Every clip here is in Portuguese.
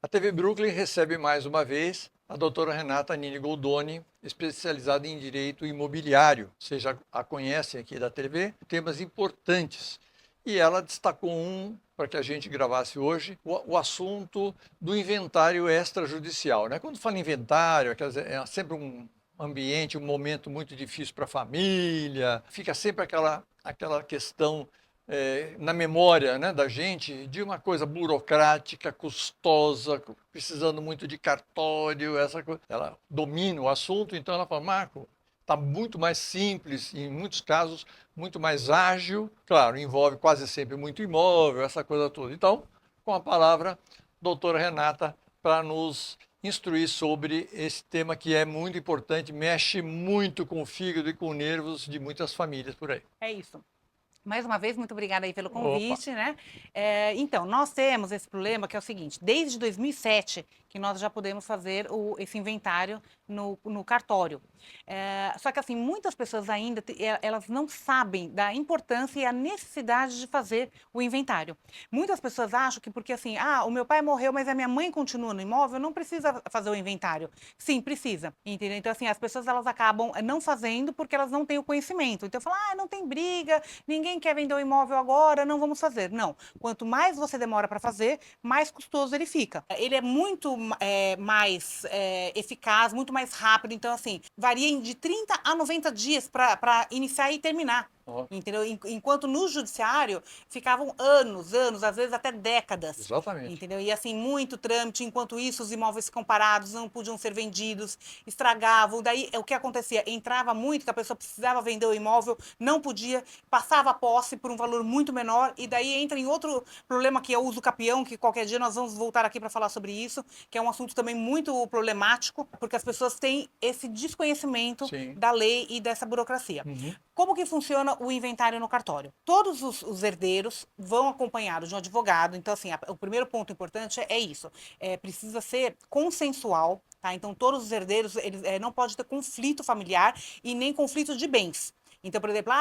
A TV Brooklyn recebe mais uma vez a doutora Renata Nini Goldoni, especializada em direito imobiliário. Vocês já a conhecem aqui da TV, temas importantes. E ela destacou para que a gente gravasse hoje, o assunto do inventário extrajudicial. Né? Quando fala inventário, é sempre um ambiente, um momento muito difícil para a família, fica sempre aquela questão na memória, né, da gente, de uma coisa burocrática, custosa, precisando muito de cartório, essa coisa. Ela domina o assunto, então ela fala, Marco, está muito mais simples, em muitos casos, muito mais ágil. Claro, envolve quase sempre muito imóvel, essa coisa toda. Então, com a palavra, doutora Renata, para nos instruir sobre esse tema que é muito importante, mexe muito com o fígado e com os nervos de muitas famílias por aí. É isso. Mais uma vez, muito obrigada aí pelo Opa! convite, né? Então, nós temos esse problema que é o seguinte: desde 2007 que nós já podemos fazer esse inventário no cartório. Só que, assim, muitas pessoas ainda, elas não sabem da importância e a necessidade de fazer o inventário. Muitas pessoas acham que porque, assim, o meu pai morreu, mas a minha mãe continua no imóvel, não precisa fazer o inventário. Sim, precisa, entendeu? Então, assim, as pessoas, elas acabam não fazendo porque elas não têm o conhecimento. Então, falam, não tem briga, ninguém quer vender o imóvel agora, não vamos fazer. Não. Quanto mais você demora para fazer, mais custoso ele fica. Ele é muito mais eficaz, muito mais rápido. Então, assim, varia de 30 a 90 dias para iniciar e terminar. Ó, Entendeu? Enquanto no judiciário ficavam anos, às vezes até décadas. exatamente. Entendeu? E assim, muito trâmite. Enquanto isso, os imóveis ficam parados, não podiam ser vendidos, estragavam. Daí, o que acontecia? Entrava muito, que a pessoa precisava vender o imóvel, não podia, passava a posse por um valor muito menor, e daí entra em outro problema que é o uso capião, que qualquer dia nós vamos voltar aqui para falar sobre isso, que é um assunto também muito problemático, porque as pessoas têm esse desconhecimento Sim. da lei e dessa burocracia. Uhum. Como que funciona o inventário no cartório? Todos os herdeiros vão acompanhados de um advogado. Então, assim, o primeiro ponto importante é isso. Precisa ser consensual, tá? Então, todos os herdeiros, eles não pode ter conflito familiar e nem conflito de bens. Então, por exemplo,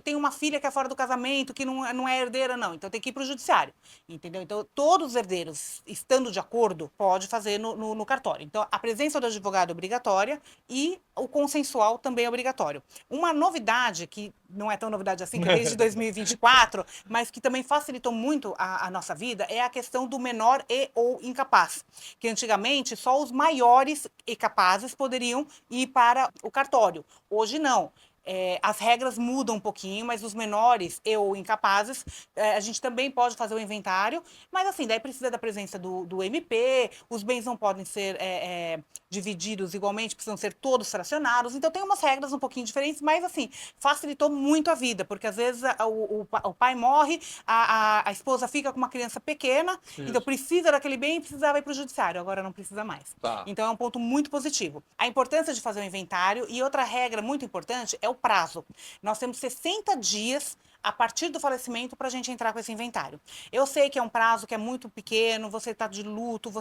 tem uma filha que é fora do casamento, que não é herdeira, não. Então, tem que ir para o judiciário, entendeu? Então, todos os herdeiros, estando de acordo, pode fazer no cartório. Então, a presença do advogado é obrigatória e o consensual também é obrigatório. Uma novidade, que não é tão novidade assim, que é desde 2024, mas que também facilitou muito a nossa vida, é a questão do menor e ou incapaz. Que antigamente só os maiores e capazes poderiam ir para o cartório. Hoje não. As regras mudam um pouquinho, mas os menores e ou incapazes, a gente também pode fazer o inventário, mas assim, daí precisa da presença do MP, os bens não podem ser divididos igualmente, precisam ser todos fracionados, então tem umas regras um pouquinho diferentes, mas assim, facilitou muito a vida, porque às vezes o pai morre, a esposa fica com uma criança pequena, então Isso. precisa daquele bem e precisava ir para o judiciário, agora não precisa mais. Tá. Então é um ponto muito positivo. A importância de fazer o inventário e outra regra muito importante é o prazo. Nós temos 60 dias a partir do falecimento para a gente entrar com esse inventário. Eu sei que é um prazo que é muito pequeno, você está de luto,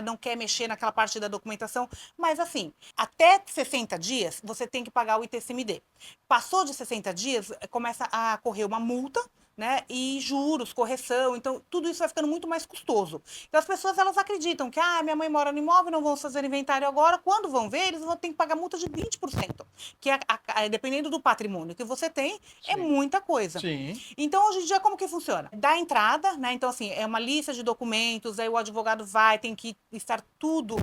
não quer mexer naquela parte da documentação, mas assim, até 60 dias você tem que pagar o ITCMD. Passou de 60 dias, começa a correr uma multa, né? E juros, correção, então tudo isso vai ficando muito mais custoso. Então as pessoas, elas acreditam que minha mãe mora no imóvel, não vamos fazer inventário agora. Quando vão ver, eles vão ter que pagar multa de 20%, que dependendo do patrimônio que você tem, é Sim. muita coisa. Sim. Então, hoje em dia, como que funciona? Dá entrada, né? Então, assim, é uma lista de documentos, aí o advogado tem que estar tudo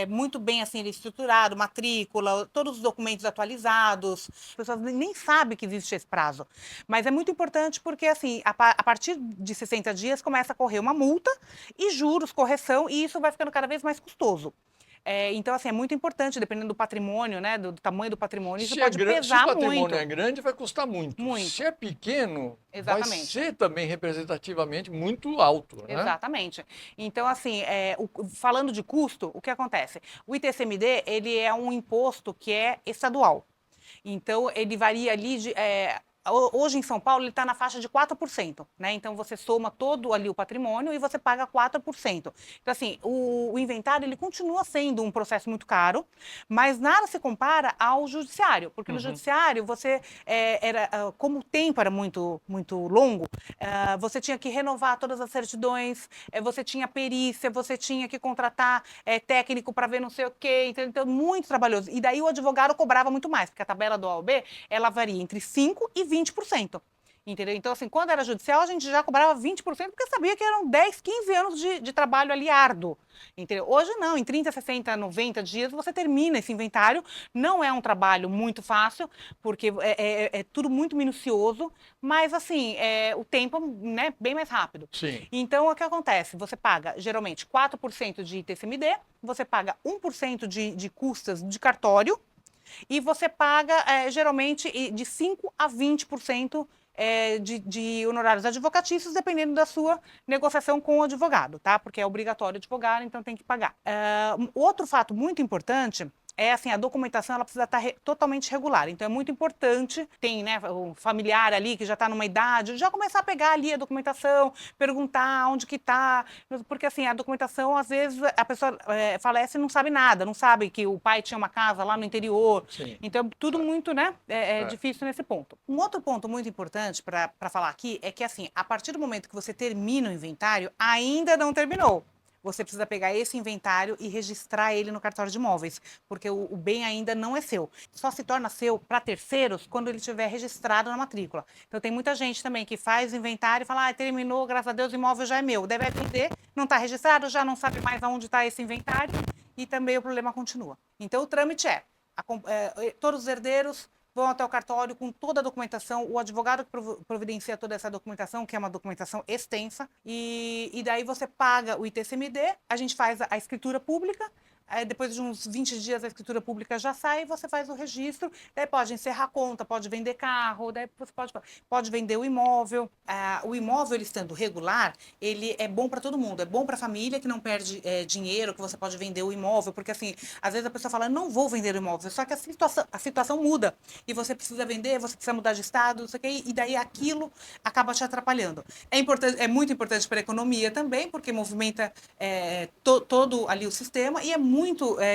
muito bem, assim, estruturado, matrícula, todos os documentos atualizados. As pessoas nem sabem que existe esse prazo. Mas é muito importante porque, assim, a partir de 60 dias começa a correr uma multa e juros, correção, e isso vai ficando cada vez mais custoso. Então, assim, é muito importante, dependendo do patrimônio, né, do tamanho do patrimônio, isso pode Se o pesar patrimônio muito, é grande, vai custar muito. Se muito. é pequeno, vai Exatamente. ser também representativamente muito alto, né? Exatamente. Então, assim, falando de custo, o que acontece? O ITCMD, ele é um imposto que é estadual. Então, ele varia ali hoje em São Paulo ele está na faixa de 4%, né? Então você soma todo ali o patrimônio e você paga 4%. Então assim, o inventário ele continua sendo um processo muito caro, mas nada se compara ao judiciário, porque no judiciário você como o tempo era muito longo, você tinha que renovar todas as certidões, você tinha perícia, você tinha que contratar técnico para ver não sei o quê, então muito trabalhoso. E daí o advogado cobrava muito mais, porque a tabela do OAB, ela varia entre 5% e 20%. Entendeu? Então, assim, quando era judicial, a gente já cobrava 20%, porque sabia que eram 10, 15 anos de trabalho ali árduo. Entendeu? Hoje não, em 30, 60, 90 dias você termina esse inventário. Não é um trabalho muito fácil, porque é tudo muito minucioso, mas assim, o tempo, né, bem mais rápido. Sim. Então, o que acontece? Você paga geralmente 4% de ITCMD, você paga 1% de custas de cartório, e você paga geralmente de 5% a 20% de honorários advocatícios, dependendo da sua negociação com o advogado, tá? Porque é obrigatório advogar, então tem que pagar. Outro fato muito importante é assim, a documentação ela precisa estar totalmente regular. Então é muito importante, tem, né, o familiar ali que já está numa idade, já começar a pegar ali a documentação, perguntar onde que está, porque assim, a documentação, às vezes, a pessoa falece e não sabe nada, não sabe que o pai tinha uma casa lá no interior. Sim. Então, tudo muito, né, difícil nesse ponto. Um outro ponto muito importante para falar aqui é que, assim, a partir do momento que você termina o inventário, ainda não terminou. Você precisa pegar esse inventário e registrar ele no cartório de imóveis, porque o bem ainda não é seu. Só se torna seu para terceiros quando ele estiver registrado na matrícula. Então, tem muita gente também que faz inventário e fala, terminou, graças a Deus, o imóvel já é meu. Deve vender, não está registrado, já não sabe mais aonde está esse inventário e também o problema continua. Então, o trâmite todos os herdeiros vão até o cartório com toda a documentação, o advogado que providencia toda essa documentação, que é uma documentação extensa, e daí você paga o ITCMD, a gente faz a escritura pública, depois de uns 20 dias a escritura pública já sai, você faz o registro, daí pode encerrar a conta, pode vender carro, daí você pode vender o imóvel. O imóvel, ele estando regular, ele é bom para todo mundo, é bom para a família que não perde dinheiro, que você pode vender o imóvel, porque assim, às vezes a pessoa fala, não vou vender o imóvel, só que a situação muda, e você precisa vender, você precisa mudar de estado, não sei o quê, e daí aquilo acaba te atrapalhando. É muito importante para a economia também, porque movimenta todo ali o sistema, e é muito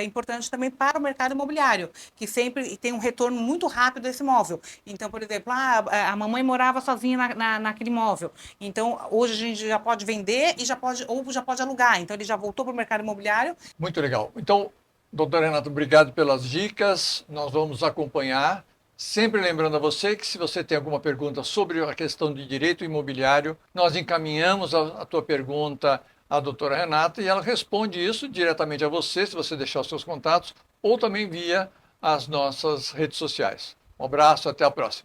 importante também para o mercado imobiliário, que sempre tem um retorno muito rápido desse imóvel. Então, por exemplo, a mamãe morava sozinha naquele imóvel. Então, hoje a gente já pode vender e já pode alugar. Então, ele já voltou para o mercado imobiliário. Muito legal. Então, doutor Renato, obrigado pelas dicas. Nós vamos acompanhar. Sempre lembrando a você que se você tem alguma pergunta sobre a questão de direito imobiliário, nós encaminhamos a tua pergunta à doutora Renata e ela responde isso diretamente a você, se você deixar os seus contatos, ou também via as nossas redes sociais. Um abraço, até a próxima.